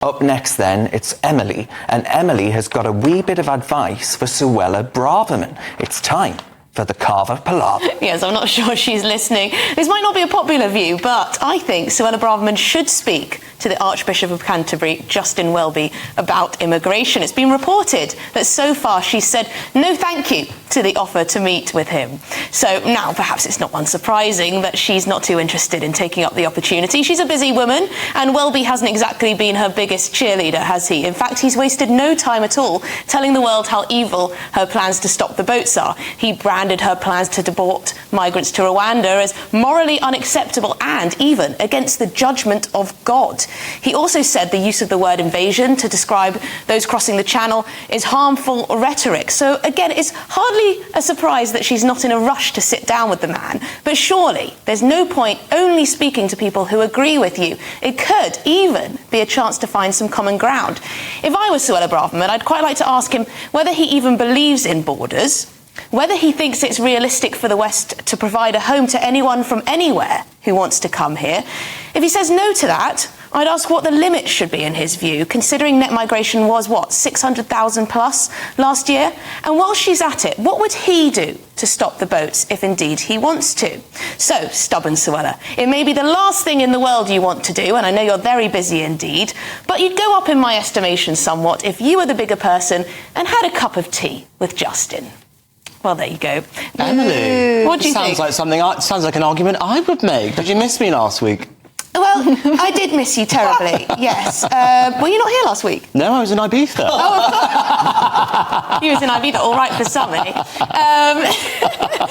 Up next then, it's Emily, and Emily has got a wee bit of advice for Suella Braverman. It's time for the Carver Palaver. Yes, I'm not sure she's listening. This might not be a popular view, but I think Suella Braverman should speak to the Archbishop of Canterbury, Justin Welby, about immigration. It's been reported that so far she's said no thank you to the offer to meet with him. So now perhaps it's not unsurprising that she's not too interested in taking up the opportunity. She's a busy woman, and Welby hasn't exactly been her biggest cheerleader, has he? In fact, he's wasted no time at all telling the world how evil her plans to stop the boats are. He branded her plans to deport migrants to Rwanda as morally unacceptable and even against the judgment of God. He also said the use of the word invasion to describe those crossing the channel is harmful rhetoric. So again, it's hardly a surprise that she's not in a rush to sit down with the man. But surely there's no point only speaking to people who agree with you. It could even be a chance to find some common ground. If I was Suella Braverman, I'd quite like to ask him whether he even believes in borders, whether he thinks it's realistic for the West to provide a home to anyone from anywhere who wants to come here. If he says no to that, I'd ask what the limit should be in his view, considering net migration was, 600,000 plus last year? And while she's at it, what would he do to stop the boats if indeed he wants to? So, stubborn Suella, it may be the last thing in the world you want to do, and I know you're very busy indeed, but you'd go up in my estimation somewhat if you were the bigger person and had a cup of tea with Justin. Well, there you go. Emily, what do you think? Sounds like an argument I would make. Did you miss me last week? Well, I did miss you terribly, yes. Were you not here last week? No, I was in Ibiza. Oh, of course. You was in Ibiza, all right for some, eh?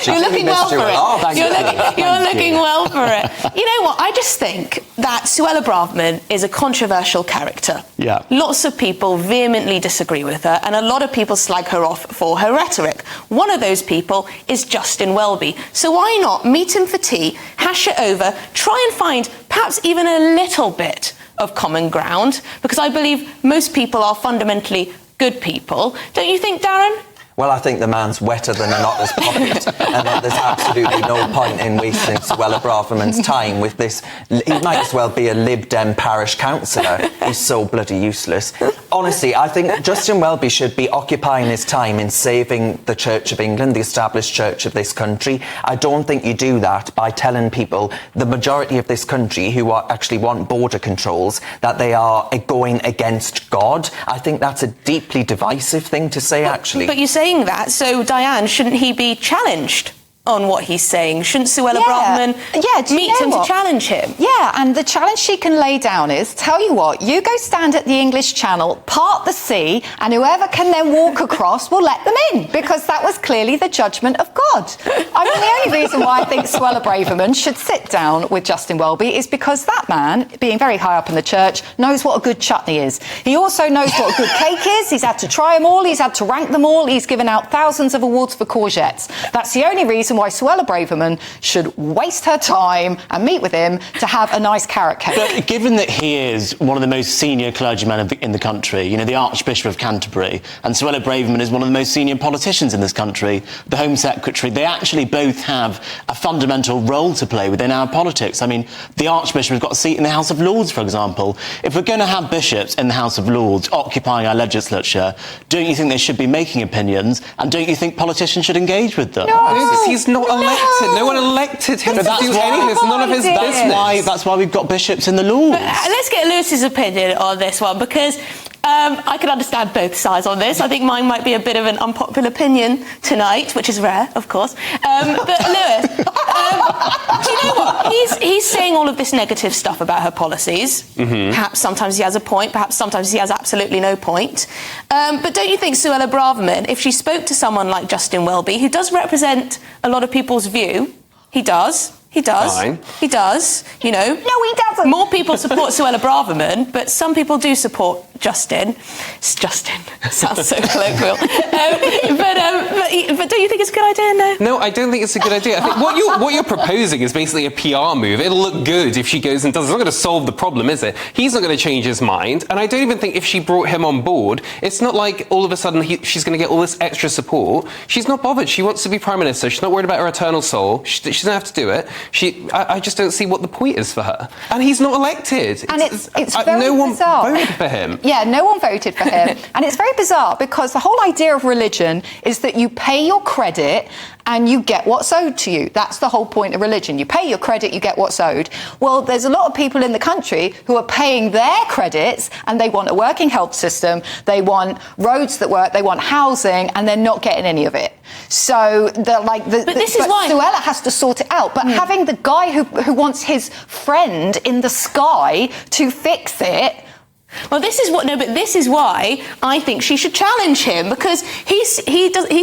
You're looking well for it. You're looking well for it. You know what? I just think that Suella Braverman is a controversial character. Yeah. Lots of people vehemently disagree with her, and a lot of people slag her off for her rhetoric. One of those people is Justin Welby. So why not meet him for tea, hash it over, try and find perhaps even a little bit of common ground, because I believe most people are fundamentally good people. Don't you think, Darren? Well, I think the man's wetter than an otter's pocket, and that there's absolutely no point in wasting Suella Braverman's time with this. He might as well be a Lib Dem parish councillor. He's so bloody useless. Honestly, I think Justin Welby should be occupying his time in saving the Church of England, the established church of this country. I don't think you do that by telling people, the majority of this country who actually want border controls, that they are going against God. I think that's a deeply divisive thing to say, actually. But you say that, so Diane, shouldn't he be challenged on what he's saying? Shouldn't Suella Braverman meet him to challenge him? Yeah, and the challenge she can lay down is, tell you what, you go stand at the English Channel, part the sea, and whoever can then walk across will let them in, because that was clearly the judgment of God. I mean, the only reason why I think Suella Braverman should sit down with Justin Welby is because that man, being very high up in the church, knows what a good chutney is. He also knows what a good cake is. He's had to try them all. He's had to rank them all. He's given out thousands of awards for courgettes. That's the only reason why Suella Braverman should waste her time and meet with him to have a nice carrot cake. But given that he is one of the most senior clergymen in the country, you know, the Archbishop of Canterbury, and Suella Braverman is one of the most senior politicians in this country, the Home Secretary, they actually both have a fundamental role to play within our politics. I mean, the Archbishop has got a seat in the House of Lords, for example. If we're going to have bishops in the House of Lords occupying our legislature, don't you think they should be making opinions, and don't you think politicians should engage with them? No, he's not elected. No one elected him to do anything. It's none of his business. That's why we've got bishops in the Lords. But, let's get Lewis's opinion on this one, because I can understand both sides on this. I think mine might be a bit of an unpopular opinion tonight, which is rare, of course. But Lewis, do you know what? He's saying all of this negative stuff about her policies. Mm-hmm. Perhaps sometimes he has a point, perhaps sometimes he has absolutely no point. But don't you think Suella Braverman, if she spoke to someone like Justin Welby, who does represent a lot of people's view, he does, Fine. he does, you know. No, he doesn't. More people support Suella Braverman, but some people do support Justin. It's Justin. Sounds so colloquial. But don't you think it's a good idea? No, I don't think it's a good idea. I think what you're proposing is basically a PR move. It'll look good if she goes and does it. It's not going to solve the problem, is it? He's not going to change his mind. And I don't even think if she brought him on board, it's not like all of a sudden she's going to get all this extra support. She's not bothered. She wants to be Prime Minister. She's not worried about her eternal soul. She doesn't have to do it. I just don't see what the point is for her. And he's not elected. And it's very no one bizarre. voted for him. Yeah, no one voted for him. And it's very bizarre because the whole idea of religion is that you pay your credit and you get what's owed to you. That's the whole point of religion. You pay your credit, you get what's owed. Well, there's a lot of people in the country who are paying their credits and they want a working health system, they want roads that work, they want housing, and they're not getting any of it. So they're like... But Suella has to sort it out. But having the guy who wants his friend in the sky to fix it... Well, this is why I think she should challenge him, because he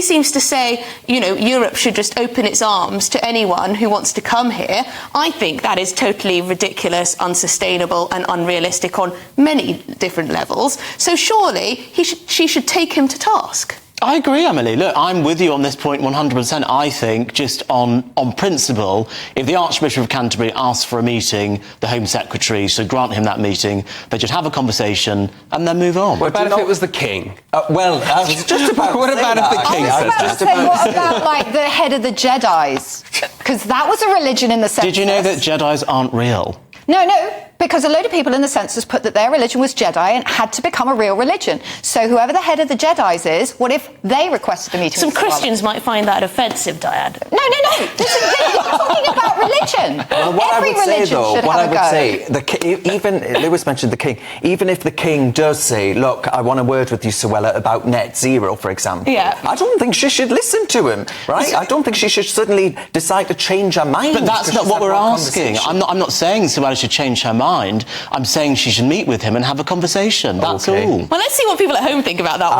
seems to say, you know, Europe should just open its arms to anyone who wants to come here. I think that is totally ridiculous, unsustainable and unrealistic on many different levels. So surely she should take him to task. I agree, Emily. Look, I'm with you on this point 100%. I think, just on principle, if the Archbishop of Canterbury asks for a meeting, the Home Secretary should grant him that meeting. They should have a conversation and then move on. What about if it was the King? Well, I was just about What about if the King said that? What about, like, the head of the Jedis? Because that was a religion in the census. Did you know that Jedis aren't real? No, because a load of people in the census put that their religion was Jedi and had to become a real religion. So whoever the head of the Jedis is, what if they requested a meeting? Some Christians might find that offensive, Diane. No. This is we're talking about religion. Well, even Lewis mentioned the King. Even if the King does say, "Look, I want a word with you, Suella, about net zero," for example. Yeah. I don't think she should listen to him, right? I don't think she should suddenly decide to change her mind. But that's not what we're asking. I'm not saying Suella should change her mind. I'm saying she should meet with him and have a conversation. That's all. Well, let's see what people at home think about that one.